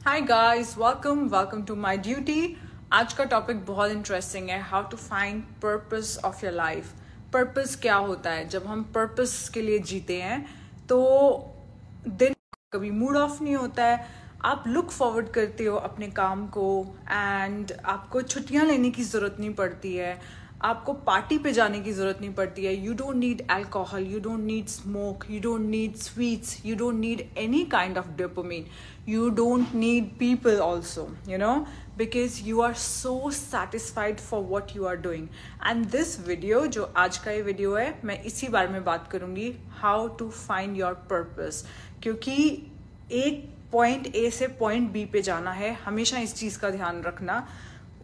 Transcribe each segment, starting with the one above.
Hi guys, welcome to my duty. आज का topic बहुत इंटरेस्टिंग है, how to find purpose of your life. Purpose क्या होता है? जब हम पर्पस के लिए जीते हैं तो दिन कभी मूड ऑफ नहीं होता है। आप लुक फॉरवर्ड करते हो अपने काम को एंड आपको छुट्टियां लेने की ज़रूरत नहीं पड़ती है, आपको पार्टी पे जाने की ज़रूरत नहीं पड़ती है। You don't need alcohol, you don't need smoke, you don't need sweets, you don't need any kind of dopamine, you don't need people also, because you are so satisfied for what you are doing. And this video, जो आज का ये video है, मैं इसी बारे में बात करूंगी, how to find your purpose। क्योंकि एक पॉइंट ए से पॉइंट बी पे जाना है, हमेशा इस चीज का ध्यान रखना।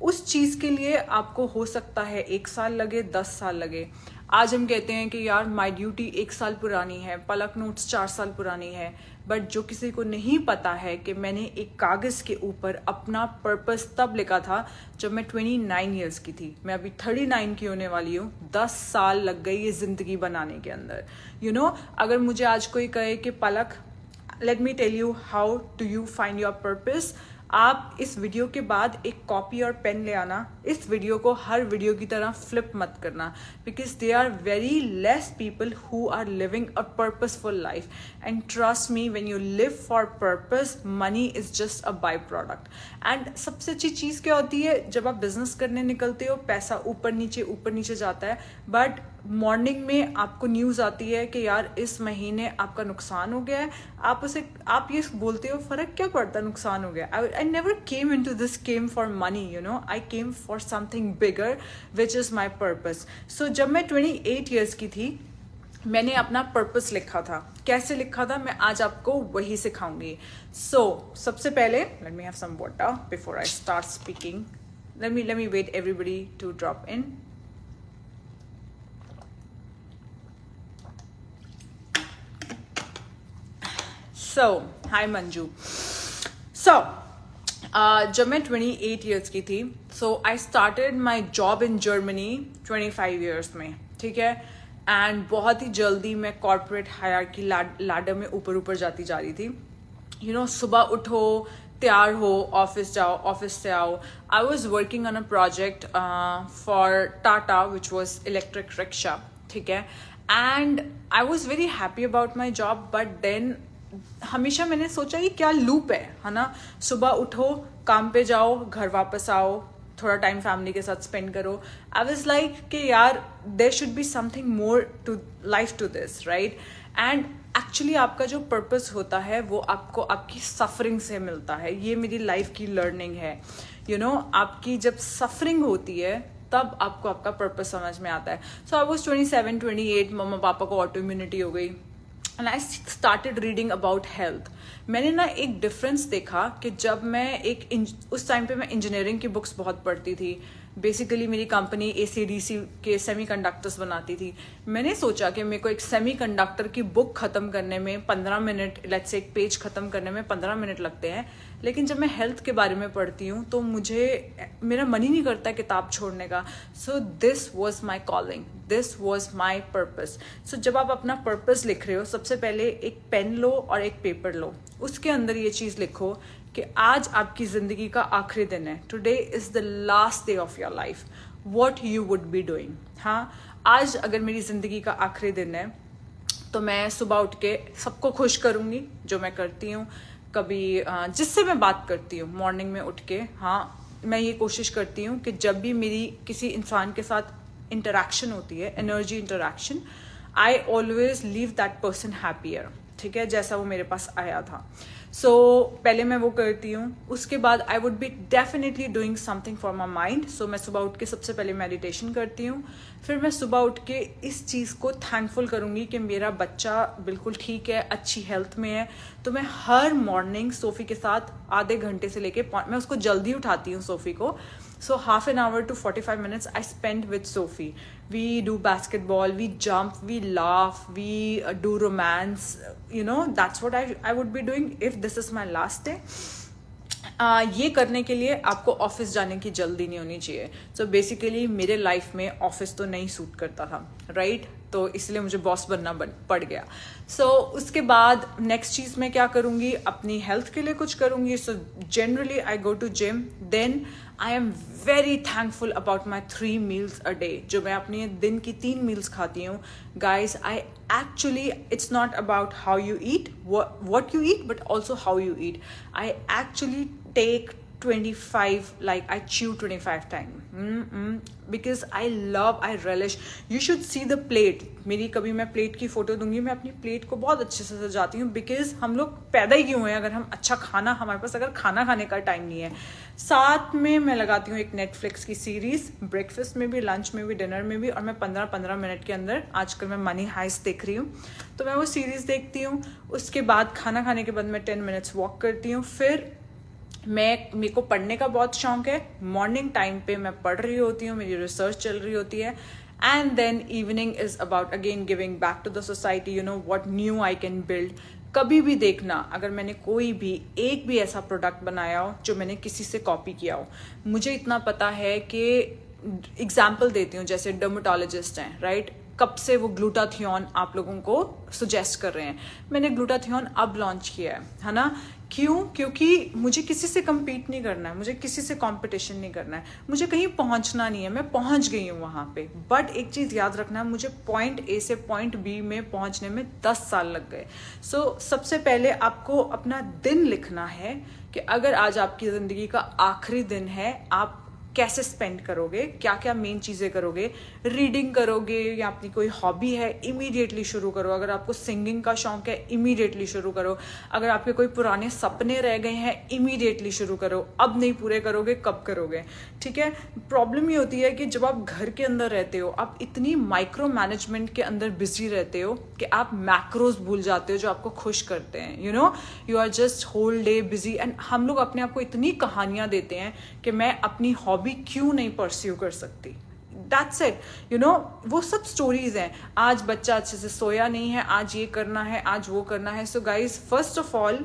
उस चीज के लिए आपको हो सकता है 1 साल लगे, 10 साल लगे। आज हम कहते हैं कि यार माई ड्यूटी 1 साल पुरानी है, पलक नोट्स 4 साल पुरानी है, बट जो किसी को नहीं पता है कि मैंने एक कागज के ऊपर अपना पर्पस तब लिखा था जब मैं 29 ईयर्स की थी। मैं अभी 39 की होने वाली हूँ। 10 साल लग गई ये जिंदगी बनाने के अंदर। अगर मुझे आज कोई कहे कि Palak, let me tell you how do you find your purpose, आप इस वीडियो के बाद एक कॉपी और पेन ले आना। इस वीडियो को हर वीडियो की तरह फ्लिप मत करना, because they are very less people who are living a purposeful life. And trust me, when you live for purpose, money is just a by product. And सबसे अच्छी चीज़ क्या होती है, जब आप बिजनेस करने निकलते हो, पैसा ऊपर नीचे जाता है, बट मॉर्निंग में आपको न्यूज़ आती है कि यार इस महीने आपका नुकसान हो गया है। आप ये बोलते हो फर्क क्या पड़ता, नुकसान हो गया। I never came in to this game for money, I came for something bigger which is my purpose. So जब मैं 28 ईयर्स की थी, मैंने अपना पर्पस लिखा था। कैसे लिखा था, मैं आज आपको वही सिखाऊंगी। सबसे पहले let me have some water before I start speaking. Let me wait everybody to drop in. Hi Manju. जब मैं 28 ईयर्स की थी, I started my job in Germany 25 years में, ठीक है। एंड बहुत ही जल्दी मैं कॉर्पोरेट हायरार्की लैडर में ऊपर जाती जा रही थी। सुबह उठो, तैयार हो, ऑफिस जाओ, ऑफिस से आओ। I was working on a project for Tata which was electric rickshaw, ठीक है। And I was very happy about my job, but then हमेशा मैंने सोचा ये क्या लूप है ना। सुबह उठो, काम पे जाओ, घर वापस आओ, थोड़ा टाइम फैमिली के साथ स्पेंड करो। आई वाज लाइक कि यार there should be something more to life to this, right. And actually आपका जो पर्पस होता है वो आपको आपकी सफरिंग से मिलता है। ये मेरी लाइफ की लर्निंग है। आपकी जब सफरिंग होती है तब आपको आपका पर्पस समझ में आता है। आई वॉज 27, 28, मम्मा पापा को ऑटो इम्यूनिटी हो गई and I started reading about health. मैंने ना एक डिफरेंस देखा कि जब मैं उस टाइम पे मैं इंजीनियरिंग की बुक्स बहुत पढ़ती थी। बेसिकली मेरी कंपनी ACDC के सेमीकंडक्टर्स बनाती थी। मैंने सोचा कि मेरे को एक सेमीकंडक्टर की बुक खत्म करने में 15 मिनट, लेट्स से एक पेज खत्म करने में 15 मिनट लगते हैं, लेकिन जब मैं हेल्थ के बारे में पढ़ती हूँ तो मेरा मन ही नहीं करता किताब छोड़ने का। So this was my calling, this was my purpose. So जब आप अपना पर्पस लिख रहे हो, सबसे पहले एक पेन लो और एक पेपर लो। उसके अंदर ये चीज़ लिखो कि आज आपकी जिंदगी का आखिरी दिन है। Today is the last day of your life, what you would be doing. हाँ, आज अगर मेरी जिंदगी का आखिरी दिन है तो मैं सुबह उठ के सबको खुश करूंगी, जो मैं करती हूँ। कभी जिससे मैं बात करती हूँ मॉर्निंग में उठ के, हाँ, मैं ये कोशिश करती हूँ कि जब भी मेरी किसी इंसान के साथ इंटरेक्शन होती है, energy interaction, I always leave that person happier, ठीक है, जैसा वो मेरे पास आया था। पहले मैं वो करती हूँ। उसके बाद I would be definitely doing something for my mind. मैं सुबह उठ के सबसे पहले मेडिटेशन करती हूँ। फिर मैं सुबह उठ के इस चीज़ को थैंकफुल करूँगी कि मेरा बच्चा बिल्कुल ठीक है, अच्छी हेल्थ में है। तो मैं हर मॉर्निंग सोफ़ी के साथ आधे घंटे से लेके मैं उसको जल्दी उठाती हूँ सोफ़ी को। half an hour to 45 minutes I spend with Sophie. We do basketball, we jump, we laugh, we do romance. That's what I would be doing if this is my last day. ये करने के लिए आपको office जाने की जल्दी नहीं होनी चाहिए। बेसिकली मेरे लाइफ में ऑफिस तो नहीं सूट करता था, राइट। तो इसलिए मुझे बॉस बनना पड़ गया। उसके बाद नेक्स्ट चीज़ मैं क्या करूँगी, अपनी हेल्थ के लिए कुछ करूँगी। So generally I go to gym, then I am very thankful about my 3 meals a day, जो मैं अपने दिन की 3 meals खाती हूँ। Guys I actually, it's not about how you eat, what you eat, but also how you eat. I actually take 25, like I chew 25 times because I relish. You should see the plate. मेरी कभी मैं plate की photo दूंगी, मैं अपनी plate को बहुत अच्छे से सजाती हूँ, बिकॉज हम लोग पैदा ही क्यों हैं अगर हम अच्छा खाना, हमारे पास अगर खाना खाने का टाइम नहीं है। साथ में मैं लगाती हूँ एक नेटफ्लिक्स की सीरीज, ब्रेकफास्ट में भी, लंच में भी, डिनर में भी, और मैं 15-15 मिनट के अंदर, आजकल मैं मनी हाइस्ट देख रही हूँ, तो मैं वो सीरीज देखती हूँ। उसके बाद खाना खाने के बाद मैं 10 minutes वॉक करती हूँ। फिर मेरे को पढ़ने का बहुत शौक है, मॉर्निंग टाइम पे मैं पढ़ रही होती हूँ, मेरी रिसर्च चल रही होती है। And then evening is about again giving back to the society, you know what new I can build. कभी भी देखना, अगर मैंने कोई भी एक भी ऐसा प्रोडक्ट बनाया हो जो मैंने किसी से कॉपी किया हो, मुझे इतना पता है कि, एग्जाम्पल देती हूँ, जैसे डर्मेटोलॉजिस्ट हैं, राइट, कब से वो ग्लूटाथियोन आप लोगों को सुजेस्ट कर रहे हैं। मैंने ग्लूटाथियोन अब लॉन्च किया है ना। क्यों? क्योंकि मुझे किसी से compete नहीं करना है, मुझे किसी से कंपटीशन नहीं करना है, मुझे कहीं पहुंचना नहीं है, मैं पहुंच गई हूँ वहां पे। बट एक चीज याद रखना, मुझे पॉइंट ए से पॉइंट बी में पहुंचने में 10 साल लग गए। सबसे पहले आपको अपना दिन लिखना है कि अगर आज आपकी जिंदगी का आखिरी दिन है, आप कैसे स्पेंड करोगे, क्या क्या मेन चीजें करोगे। रीडिंग करोगे या अपनी कोई हॉबी है, इमीडिएटली शुरू करो। अगर आपको सिंगिंग का शौक है, इमीडिएटली शुरू करो। अगर आपके कोई पुराने सपने रह गए हैं, इमीडिएटली शुरू करो। अब नहीं पूरे करोगे, कब करोगे? ठीक है। प्रॉब्लम ये होती है कि जब आप घर के अंदर रहते हो, आप इतनी माइक्रो मैनेजमेंट के अंदर बिजी रहते हो कि आप मैक्रोज भूल जाते हो जो आपको खुश करते हैं। You know, you are just whole day busy. And हम लोग अपने आप को इतनी कहानियां देते हैं कि मैं अपनी हॉबी क्यों नहीं परस्यू कर सकती। That's it, you know, वो सब स्टोरीज हैं। आज बच्चा अच्छे से सोया नहीं है, आज ये करना है, आज वो करना है। So guys, first of all,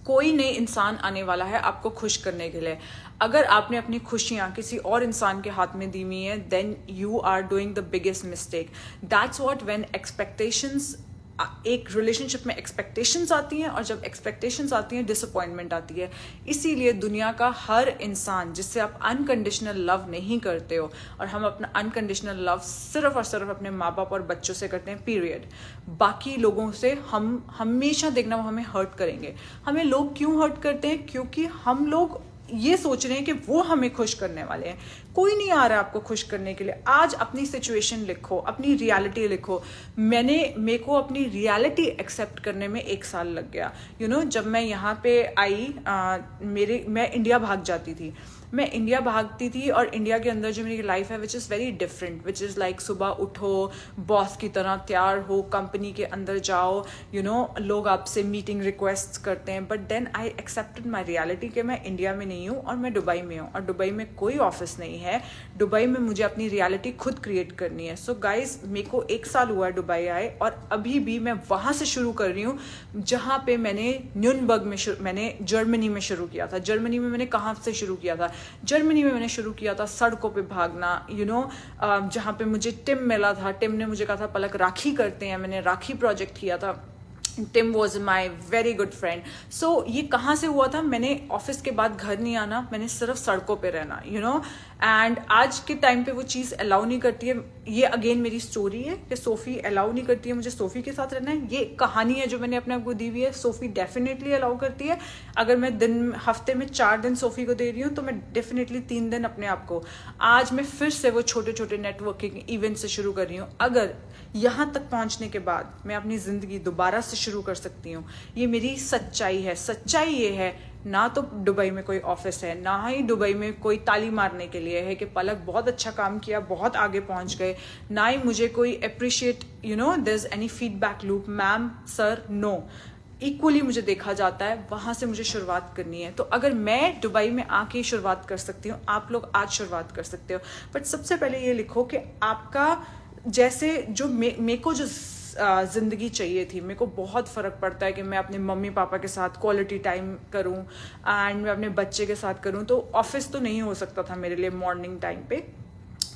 कोई नई इंसान आने वाला है आपको खुश करने के लिए। अगर आपने अपनी खुशियां किसी और इंसान के हाथ में दी हुई है, then you are doing the biggest mistake. That's what, when expectations, एक रिलेशनशिप में एक्सपेक्टेशंस आती हैं, और जब एक्सपेक्टेशंस आती हैं, डिसअपॉइंटमेंट आती है। इसीलिए दुनिया का हर इंसान जिससे आप अनकंडीशनल लव नहीं करते हो, और हम अपना अनकंडीशनल लव सिर्फ और सिर्फ अपने माँ बाप और बच्चों से करते हैं, पीरियड। बाकी लोगों से हम हमेशा देखना, वो हमें हर्ट करेंगे। हमें लोग क्यों हर्ट करते हैं? क्योंकि हम लोग ये सोच रहे हैं कि वो हमें खुश करने वाले हैं। कोई नहीं आ रहा है आपको खुश करने के लिए। आज अपनी सिचुएशन लिखो, अपनी रियलिटी लिखो। मेरे को अपनी रियलिटी एक्सेप्ट करने में 1 साल लग गया। यू नो, जब मैं यहाँ पे आई, मैं इंडिया भाग जाती थी। मैं इंडिया भागती थी, और इंडिया के अंदर जो मेरी लाइफ है, which is very different, which is like सुबह उठो, बॉस की तरह तैयार हो, कंपनी के अंदर जाओ, यू नो, लोग आपसे मीटिंग रिक्वेस्ट करते हैं। But then I accepted my reality कि मैं इंडिया में नहीं हूँ और मैं दुबई में हूँ, और दुबई में कोई ऑफिस नहीं है। दुबई में मुझे अपनी रियलिटी खुद क्रिएट करनी है। सो गाइज, मेरे को 1 साल हुआ है दुबई आए, और अभी भी मैं वहाँ से शुरू कर रही हूँ जहाँ पे मैंने न्यूनबर्ग में मैंने जर्मनी में शुरू किया था। जर्मनी में मैंने कहाँ से शुरू किया था? जर्मनी में मैंने शुरू किया था सड़कों पे भागना, यू नो, जहाँ पे मुझे टिम मिला था। टिम ने मुझे कहा था, पलक राखी करते हैं, मैंने राखी प्रोजेक्ट किया था। Tim was my very good friend. So ये कहाँ से हुआ था? मैंने ऑफिस के बाद घर नहीं आना, मैंने सिर्फ सड़कों पे रहना, यू नो। एंड आज के टाइम पे वो चीज़ अलाउ नहीं करती है। ये अगेन मेरी स्टोरी है कि सोफ़ी अलाउ नहीं करती है मुझे सोफ़ी के साथ रहना है। ये कहानी है जो मैंने अपने आप को दी हुई है। सोफ़ी डेफिनेटली अलाउ करती है। अगर मैं हफ्ते में 4 दिन सोफ़ी को दे रही हूँ, तो मैं डेफिनेटली 3 दिन अपने आप को। आज मैं फिर से वो छोटे छोटे नेटवर्किंग इवेंट से शुरू कर रही हूँ। अगर यहाँ तक पहुँचने के बाद मैं अपनी ज़िंदगी दोबारा से शुरू कर सकती हूँ, ये मेरी सच्चाई है। सच्चाई ये है, ना तो दुबई में कोई ऑफिस है, ना ही दुबई में कोई ताली मारने के लिए है कि पलक बहुत अच्छा काम किया, बहुत आगे पहुंच गए, ना ही मुझे कोई appreciate, you know, there is any feedback loop, ma'am, sir, no. Equally मुझे देखा जाता है। वहां से मुझे शुरुआत करनी है। तो अगर मैं दुबई में आके शुरुआत कर सकती हूँ, आप लोग आज शुरुआत कर सकते हो। बट सबसे पहले ये लिखो कि आपका, जैसे जो मेरे को जो जिंदगी चाहिए थी, मेरे को बहुत फर्क पड़ता है कि मैं अपने मम्मी पापा के साथ क्वालिटी टाइम करूं, एंड मैं अपने बच्चे के साथ करूं। तो ऑफिस तो नहीं हो सकता था मेरे लिए मॉर्निंग टाइम पे,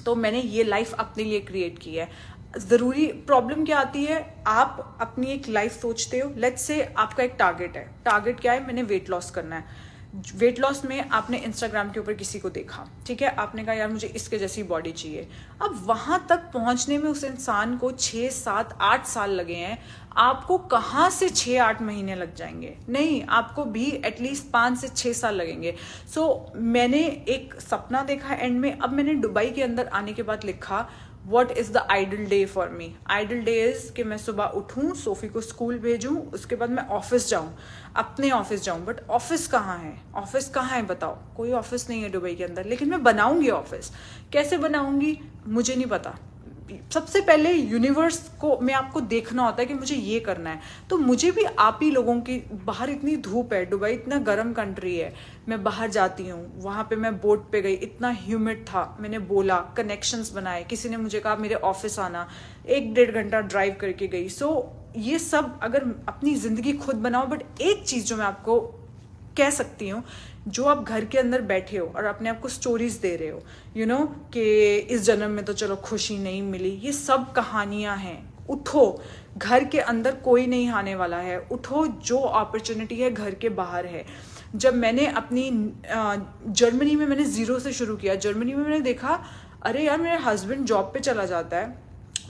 तो मैंने ये लाइफ अपने लिए क्रिएट की है। ज़रूरी प्रॉब्लम क्या आती है, आप अपनी एक लाइफ सोचते हो, लेट्स से आपका एक टारगेट है। टारगेट क्या है, मैंने वेट लॉस करना है। वेट लॉस में आपने इंस्टाग्राम के ऊपर किसी को देखा, ठीक है, आपने कहा यार मुझे इसके जैसी बॉडी चाहिए। अब वहां तक पहुंचने में उस इंसान को 6, 7, 8 साल लगे हैं, आपको कहाँ से 6-8 महीने लग जाएंगे? नहीं, आपको भी एटलीस्ट 5 से 6 साल लगेंगे। सो मैंने एक सपना देखा एंड में। अब मैंने दुबई के अंदर आने के बाद लिखा what is the ideal day for me. Ideal day is कि मैं सुबह उठूं, सोफी को स्कूल भेजूं, उसके बाद मैं ऑफिस जाऊं, अपने ऑफिस जाऊं। बट ऑफिस कहाँ है? ऑफिस कहाँ है बताओ? कोई ऑफिस नहीं है दुबई के अंदर। लेकिन मैं बनाऊंगी ऑफिस। कैसे बनाऊंगी मुझे नहीं पता। सबसे पहले यूनिवर्स को में आपको देखना होता है कि मुझे ये करना है। तो मुझे भी आप ही लोगों की, बाहर इतनी धूप है, दुबई इतना गर्म कंट्री है, मैं बाहर जाती हूँ, वहां पे मैं बोट पे गई, इतना ह्यूमिड था, मैंने बोला, कनेक्शंस बनाए, किसी ने मुझे कहा मेरे ऑफिस आना, 1-1.5 घंटा ड्राइव करके गई। सो ये सब अगर अपनी जिंदगी खुद बनाओ। बट एक चीज जो मैं आपको कह सकती हूँ, जो आप घर के अंदर बैठे हो और अपने आप को स्टोरीज दे रहे हो, यू नो कि इस जन्म में तो चलो खुशी नहीं मिली, ये सब कहानियां हैं। उठो, घर के अंदर कोई नहीं आने वाला है। उठो, जो अपॉर्चुनिटी है घर के बाहर है। जब मैंने अपनी जर्मनी में मैंने 0 से शुरू किया। जर्मनी में मैंने देखा अरे यार मेरा हस्बैंड जॉब पे चला जाता है,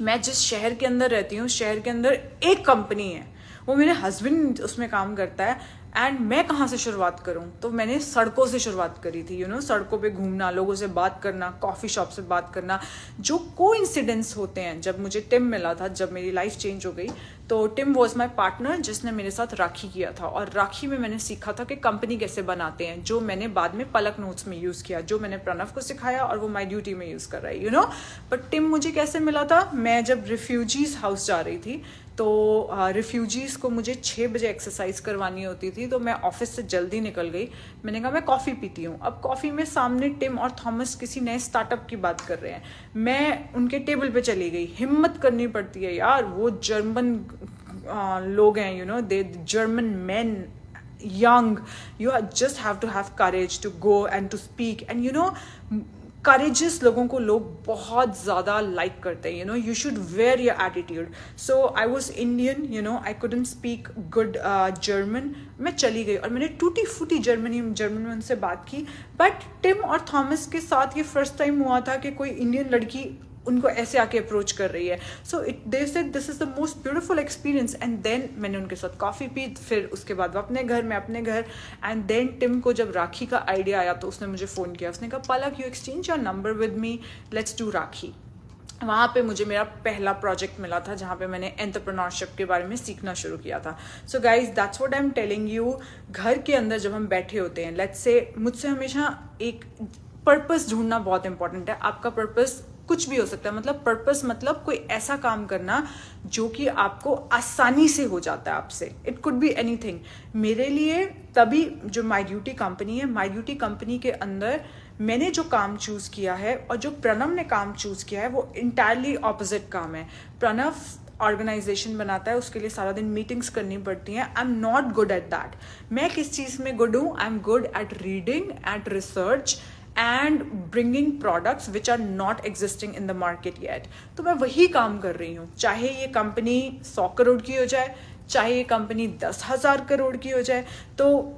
मैं जिस शहर के अंदर रहती हूँ, शहर के अंदर एक कंपनी है, वो मेरे हस्बैंड उसमें काम करता है, एंड मैं कहाँ से शुरुआत करूँ? तो मैंने सड़कों से शुरुआत करी थी। सड़कों पे घूमना, लोगों से बात करना, कॉफ़ी शॉप से बात करना। जो कोइंसिडेंस होते हैं, जब मुझे टिम मिला था, जब मेरी लाइफ चेंज हो गई, तो टिम वॉज माई पार्टनर जिसने मेरे साथ राखी किया था। और राखी में मैंने सीखा था कि कंपनी कैसे बनाते हैं, जो मैंने बाद में पलक नोट्स में यूज़ किया, जो मैंने प्रणव को सिखाया और वो माई ड्यूटी में यूज़ कर रहा है। बट टिम मुझे कैसे मिला था? मैं जब रिफ्यूजीज हाउस जा रही थी, तो रिफ्यूजीज़ को मुझे 6 बजे एक्सरसाइज करवानी होती थी, तो मैं ऑफिस से जल्दी निकल गई। मैंने कहा मैं कॉफ़ी पीती हूँ। अब कॉफ़ी में सामने टिम और थॉमस किसी नए स्टार्टअप की बात कर रहे हैं, मैं उनके टेबल पे चली गई। हिम्मत करनी पड़ती है यार, वो जर्मन लोग हैं, they German man, young, you just have to have courage to go and to speak, and courageous लोगों को लोग बहुत ज़्यादा लाइक करते हैं। You should wear your attitude. So I was Indian, I couldn't speak good German. मैं चली गई और मैंने टूटी फूटी जर्मन में उनसे बात की। बट टिम और थॉमस के साथ ये फर्स्ट टाइम हुआ था कि कोई इंडियन लड़की उनको ऐसे आके अप्रोच कर रही है। So they said this is the most beautiful experience. And then मैंने उनके साथ कॉफ़ी पी, फिर उसके बाद वो अपने घर, मैं अपने घर। एंड देन टिम को जब राखी का आइडिया आया तो उसने मुझे फ़ोन किया, उसने कहा Palak you exchange your number with me, let's do Rakhi. वहाँ पे मुझे मेरा पहला प्रोजेक्ट मिला था जहाँ पे मैंने एंटरप्रेन्योरशिप के बारे में सीखना शुरू किया था। So guys that's what I am telling you. घर के अंदर जब हम बैठे होते हैं, लेट्स से मुझसे हमेशा एक पर्पस ढूंढना बहुत इंपॉर्टेंट है। आपका पर्पस कुछ भी हो सकता है, मतलब पर्पस मतलब कोई ऐसा काम करना जो कि आपको आसानी से हो जाता है आपसे। It could be anything. मेरे लिए तभी जो माई ड्यूटी कंपनी है, माई ड्यूटी कंपनी के अंदर मैंने जो काम चूज किया है और जो प्रणव ने काम चूज किया है वो इंटायरली ऑपोजिट काम है। प्रणव ऑर्गेनाइजेशन बनाता है, उसके लिए सारा दिन मीटिंग्स करनी पड़ती हैं। I am not good at that. मैं किस चीज़ में गुड हूँ? I am good at reading, at research and bringing products which are not existing in the market yet. तो मैं वही काम कर रही हूँ, चाहे ये कंपनी 100 करोड़ की हो जाए, चाहे ये कंपनी 10,000 करोड़ की हो जाए। तो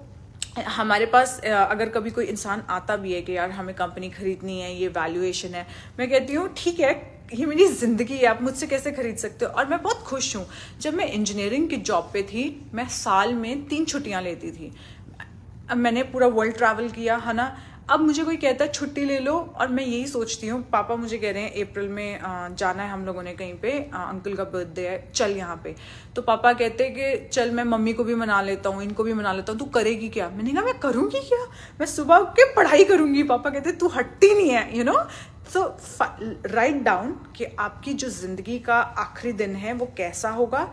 हमारे पास अगर कभी कोई इंसान आता भी है कि यार हमें कंपनी खरीदनी है, ये वैल्यूएशन है, मैं कहती हूँ ठीक है, ये मेरी जिंदगी है, आप मुझसे कैसे खरीद सकते हो। और मैं बहुत खुश हूँ। जब मैं इंजीनियरिंग की जॉब पे थी, मैं साल में 3 छुट्टियाँ लेती थी। अब मैंने पूरा वर्ल्ड ट्रैवल किया है ना। अब मुझे कोई कहता है छुट्टी ले लो, और मैं यही सोचती हूँ, पापा मुझे कह रहे हैं अप्रैल में जाना है हम लोगों ने कहीं पे, अंकल का बर्थडे है, चल यहाँ पे। तो पापा कहते हैं कि चल मैं मम्मी को भी मना लेता हूँ, इनको भी मना लेता हूँ, तू करेगी क्या? मैंने कहा मैं करूँगी क्या, मैं सुबह उठ के पढ़ाई करूँगी। पापा कहते तू हटती नहीं है। सो राइट डाउन कि आपकी जो जिंदगी का आखिरी दिन है वो कैसा होगा,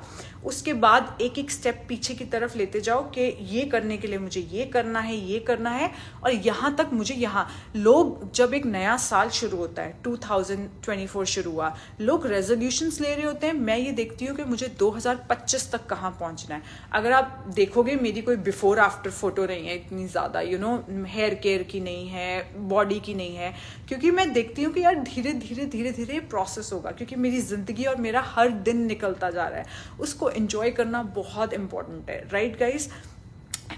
उसके बाद एक एक स्टेप पीछे की तरफ लेते जाओ कि ये करने के लिए मुझे ये करना है, ये करना है, और यहाँ तक मुझे यहाँ। लोग जब एक नया साल शुरू होता है, 2024 शुरू हुआ, लोग रेजोल्यूशंस ले रहे होते हैं। मैं ये देखती हूँ कि मुझे 2025 तक कहाँ पहुँचना है। अगर आप देखोगे मेरी कोई बिफोर आफ्टर फोटो नहीं है इतनी ज़्यादा, हेयर केयर की नहीं है, बॉडी की नहीं है, क्योंकि मैं देखती हूँ हूँ कि यार धीरे धीरे धीरे धीरे प्रोसेस होगा, क्योंकि मेरी ज़िंदगी और मेरा हर दिन निकलता जा रहा है, उसको एंजॉय करना बहुत इंपॉर्टेंट है, राइट गाइज।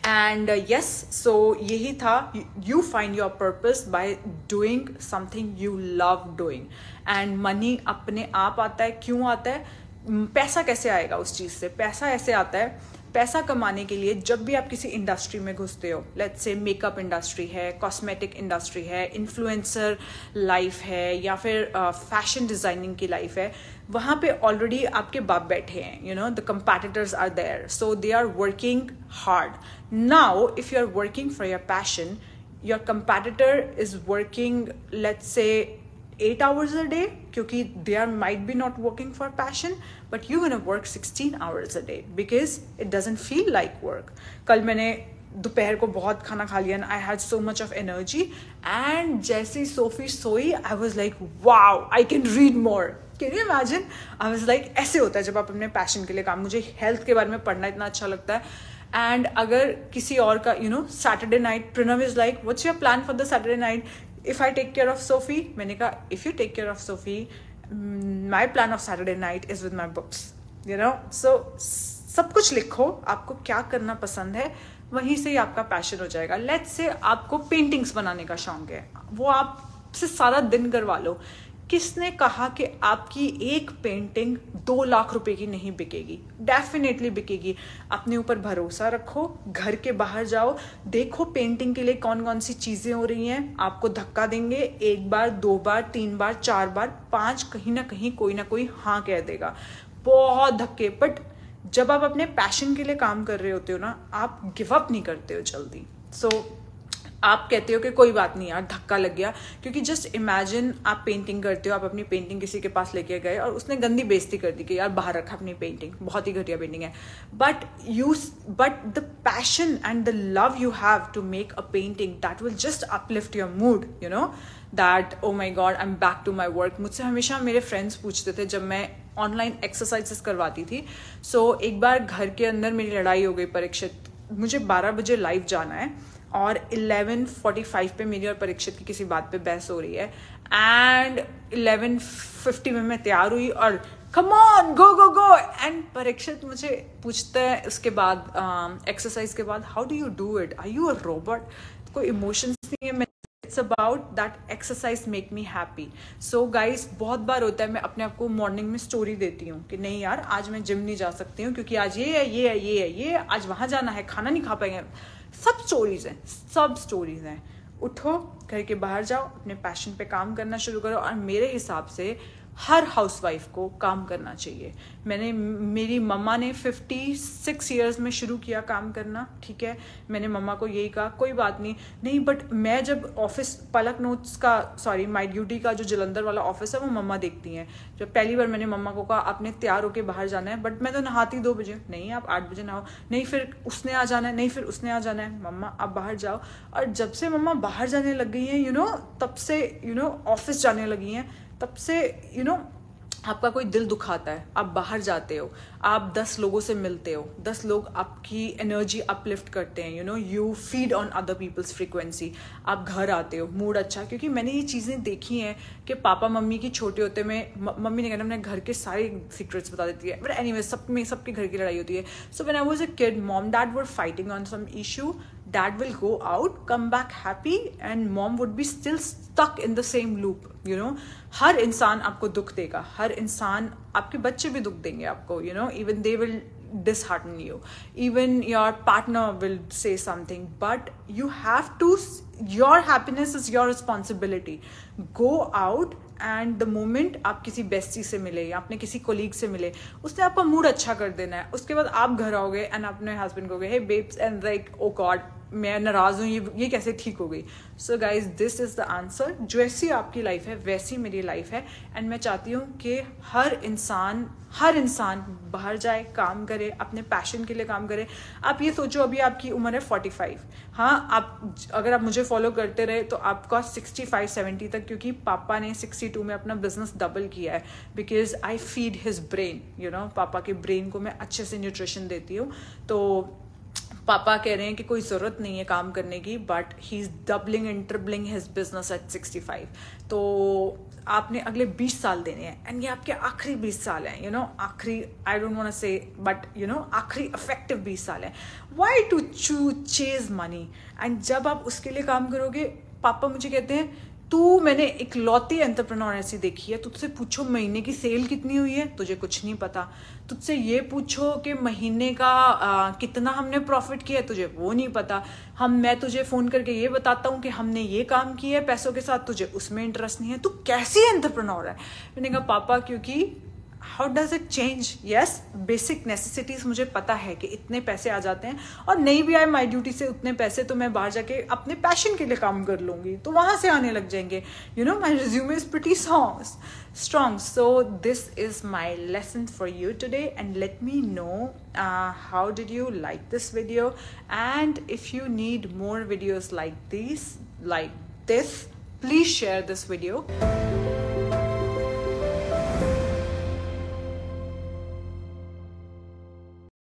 एंड यस, सो यही था, you find your purpose by doing something you love doing, and money अपने आप आता है। क्यों आता है? पैसा कैसे आएगा उस चीज़ से? पैसा ऐसे आता है, पैसा कमाने के लिए जब भी आप किसी इंडस्ट्री में घुसते हो, लेट्स से मेकअप इंडस्ट्री है, कॉस्मेटिक इंडस्ट्री है, इन्फ्लुएंसर लाइफ है, या फिर फैशन डिजाइनिंग की लाइफ है, वहाँ पे ऑलरेडी आपके बाप बैठे हैं, you know, the competitors are there, so they are working hard. Now if you are working for your passion, your competitor is working let's say 8 hours a day, क्योंकि they are might be not working for passion, but you're gonna work 16 hours a day because it doesn't feel like work. कल मैंने दोपहर को बहुत खाना खा लिया, and I had so much of energy, and जैसे ही सोफी सोई, I was like, wow, I can read more. Can you imagine? I was like, ऐसे होता है जब आप अपने पैशन के लिए काम, मुझे हेल्थ के बारे में पढ़ना इतना अच्छा लगता है, एंड अगर किसी और का, you know, Saturday night, Pranav is like, what's your plan for the Saturday night? If I take care of Sophie, मैंने कहा if you take care of Sophie, my plan of Saturday night is with my books, you know. So सब कुछ लिखो, आपको क्या करना पसंद है, वहीं से ही आपका पैशन हो जाएगा। लेट्स से आपको पेंटिंग्स बनाने का शौक है, वो आपसे सारा दिन करवा लो। किसने कहा कि आपकी एक पेंटिंग 2 लाख रुपए की नहीं बिकेगी? डेफिनेटली बिकेगी। अपने ऊपर भरोसा रखो, घर के बाहर जाओ, देखो पेंटिंग के लिए कौन कौन सी चीजें हो रही हैं, आपको धक्का देंगे 1 बार 2 बार 3 बार 4 बार 5, कहीं ना कहीं कोई ना कोई हाँ कह देगा, बहुत धक्के। बट जब आप अपने पैशन के लिए काम कर रहे होते हो ना, आप गिव अप नहीं करते हो जल्दी। सो आप कहते हो कि कोई बात नहीं यार, धक्का लग गया, क्योंकि जस्ट इमेजिन आप पेंटिंग करते हो, आप अपनी पेंटिंग किसी के पास लेके गए और उसने गंदी बेइज्जती कर दी कि यार बाहर रखा अपनी पेंटिंग, बहुत ही घटिया पेंटिंग है, but the passion and the love you have to make a painting, that will just uplift your mood, you know, that oh my God, I am back to my work. मुझसे हमेशा मेरे friends पूछते थे जब मैं online exercises करवाती थी। सो एक बार घर के अंदर मेरी लड़ाई हो गई परीक्षित, मुझे 12 बजे लाइव जाना है और 11:45 पे मेरी और परीक्षित की किसी बात पे बहस हो रही है, एंड 11:50 में मैं तैयार हुई और come on go go go, and Parikshit मुझे पूछता है उसके बाद एक्सरसाइज के बाद, how do you do it, are you a robot? कोई इमोशंस नहीं है, it's about that exercise make me happy. So guys, बहुत बार होता है मैं अपने आप को मॉर्निंग में स्टोरी देती हूँ कि नहीं यार आज मैं जिम नहीं जा सकती हूँ क्योंकि आज ये है, ये है, ये है, ये आज वहां जाना है, खाना नहीं खा पाएंगे। सब स्टोरीज हैं, सब स्टोरीज हैं। उठो, घर के बाहर जाओ, अपने पैशन पे काम करना शुरू करो। और मेरे हिसाब से हर हाउसवाइफ को काम करना चाहिए। मेरी मम्मा ने 56 ईयर्स में शुरू किया काम करना, ठीक है। मैंने मम्मा को यही कहा कोई बात नहीं, बट मैं जब ऑफिस पलक नोट्स का, सॉरी माई ड्यूटी का जो जलंधर वाला ऑफिस है वो मम्मा देखती हैं। जब पहली बार मैंने मम्मा को कहा आपने तैयार होके बाहर जाना है, बट मैं तो नहाती 2 बजे, नहीं आप 8 बजे नहाओ, नहीं फिर उसने आ जाना है, नहीं फिर उसने आ जाना है, मम्मा आप बाहर जाओ। और जब से मम्मा बाहर जाने लग गई हैं, यू नो, तब से यू नो ऑफिस जाने लगी हैं, तब से यू नो आपका कोई दिल दुखाता है, आप बाहर जाते हो, आप 10 लोगों से मिलते हो, 10 लोग आपकी एनर्जी अपलिफ्ट करते हैं, you know, you feed on other people's frequency. आप घर आते हो, मूड अच्छा, क्योंकि मैंने ये चीज़ें देखी हैं कि पापा मम्मी की छोटे होते में मम्मी ने कहना अपने घर के सारे सीक्रेट्स बता देती है, बट एनीवे सबके घर की लड़ाई होती है। So when I was a kid, mom dad were fighting on some issue, dad will go out, come back happy, and mom would be still stuck in the same loop, you know। हर इंसान आपको दुख देगा, हर इंसान, आपके बच्चे भी दुख देंगे आपको, you know, even they will dishearten you, even your partner will say something, but you have to, your happiness is your responsibility। go out, and the moment आप किसी बेस्टी से मिले या अपने किसी कोलीग से मिले, उसने आपका मूड अच्छा कर देना है। उसके बाद आप घर आओगे एंड अपने हस्बैंड को hey babes, and like oh God मैं नाराज हूँ, ये कैसे ठीक हो गई। So guys, this is the answer. जैसी आपकी लाइफ है वैसी मेरी लाइफ है, एंड मैं चाहती हूँ कि हर इंसान बाहर जाए, काम करे, अपने पैशन के लिए काम करे। आप ये सोचो अभी आपकी उम्र है 45, हाँ, आप अगर आप मुझे फॉलो करते रहे तो आपका 65-70 तक, क्योंकि पापा ने 62 में अपना बिजनेस डबल किया है, because I feed his brain, you know, पापा के ब्रेन को मैं अच्छे से न्यूट्रिशन देती हूँ। तो पापा कह रहे हैं कि कोई ज़रूरत नहीं है काम करने की, but he is doubling and tripling his business at 65। तो आपने अगले 20 साल देने हैं एंड ये आपके आखिरी 20 साल हैं, यू नो, आखिरी, I don't want to say but you know आखिरी इफेक्टिव 20 साल है. Why to chase money? And जब आप उसके लिए काम करोगे, पापा मुझे कहते हैं तू, मैंने एक लौती एंटरप्रेन्योर ऐसी देखी है, तुझसे पूछो महीने की सेल कितनी हुई है, तुझे कुछ नहीं पता. तुझसे ये पूछो कि महीने का कितना हमने प्रॉफिट किया है, तुझे वो नहीं पता. मैं तुझे फोन करके ये बताता हूँ कि हमने ये काम किया है पैसों के साथ, तुझे उसमें इंटरेस्ट नहीं है. तू कैसी एंटरप्रेन्योर है? मैंने कहा पापा क्योंकि how does it change? Yes, basic necessities मुझे पता है कि इतने पैसे आ जाते हैं, और नहीं भी आए माई ड्यूटी से उतने पैसे तो मैं बाहर जाके अपने पैशन के लिए काम कर लूंगी, तो वहां से आने लग जाएंगे. You know, my resume is pretty strong. So this is my lesson for you today, and let me know how did you like this video, and if you need more videos like this, please share this video.